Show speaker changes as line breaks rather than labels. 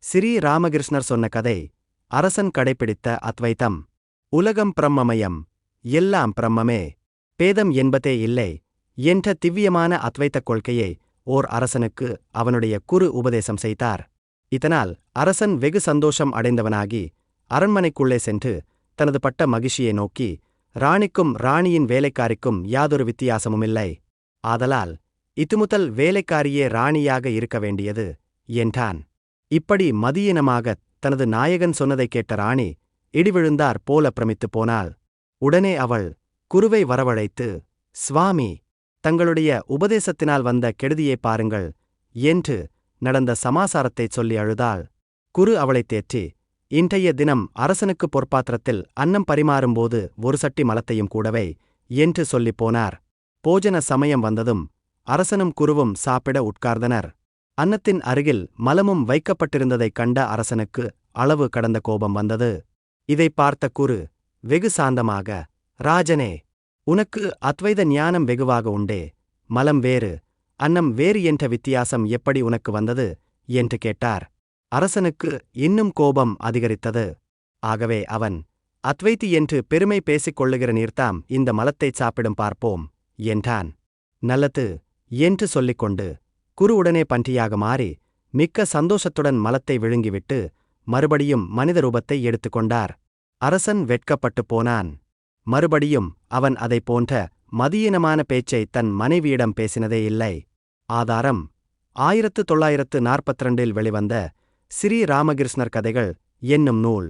ஸ்ரீ ராமகிருஷ்ணர் சொன்ன கதை. அரசன் கடைப்பிடித்த அத்வைத்தம். உலகம் பிரம்மமயம், எல்லாம் பிரம்மமே, பேதம் என்பதே இல்லை என்ற திவ்யமான அத்வைத்தக் கொள்கையை ஓர் அரசனுக்கு அவனுடைய குரு உபதேசம் செய்தார். இதனால் அரசன் வெகு சந்தோஷம் அடைந்தவனாகி அரண்மனைக்குள்ளே சென்று தனது பட்ட மகிழ்ச்சியை நோக்கி, ராணிக்கும் ராணியின் வேலைக்காரிக்கும் யாதொரு வித்தியாசமுமில்லை, ஆதலால் இதுமுதல் வேலைக்காரியே ராணியாக இருக்க வேண்டியது என்றான். இப்படி மதியீனமாகத் தனது நாயகன் சொன்னதைக் கேட்ட ராணி இடிவிழுந்தார் போல பிரமித்துப் போனாள். உடனே அவள் குருவை வரவழைத்து, சுவாமி, தங்களுடைய உபதேசத்தினால் வந்த கெடுதியைப் பாருங்கள் என்று நடந்த சமாசாரத்தைச் சொல்லி அழுதாள். குரு அவளைத் தேற்றி, இன்றைய தினம் அரசனுக்கு பொற்பாத்திரத்தில் அன்னம் பரிமாறும்போது ஒரு சட்டி மலத்தையும் கூடவை என்று சொல்லிப் போனார். போஜன சமயம் வந்ததும் அரசனும் குருவும் சாப்பிட உட்கார்ந்தனர். அன்னத்தின் அருகில் மலமும் வைக்கப்பட்டிருந்ததைக் கண்ட அரசனுக்கு அளவு கடந்த கோபம் வந்தது. இதைப் பார்த்த குரு வெகு சாந்தமாக, ராஜனே, உனக்கு அத்வைத ஞானம் வெகுவாக உண்டே, மலம் வேறு அன்னம் வேறு என்ற வித்தியாசம் எப்படி உனக்கு வந்தது என்று கேட்டார். அரசனுக்கு இன்னும் கோபம் அதிகரித்தது. ஆகவே அவன், அத்வைத்தி என்று பெருமை பேசிக் கொள்ளுகிற நீர்தாம் இந்த மலத்தைச் சாப்பிடும் பார்ப்போம் என்றான். நல்லது என்று சொல்லிக்கொண்டு குரு உடனே பன்றியாக மாறி மிக்க சந்தோஷத்துடன் மலத்தை விழுங்கிவிட்டு மறுபடியும் மனித ரூபத்தை எடுத்துக்கொண்டார். அரசன் வெட்கப்பட்டுப் போனான். மறுபடியும் அவன் அதைப் போன்ற மதியீனமான பேச்சை தன் மனைவியிடம் பேசினதே இல்லை. ஆதாரம் 1942 வெளிவந்த ஸ்ரீ ராமகிருஷ்ணர் கதைகள் என்னும் நூல்.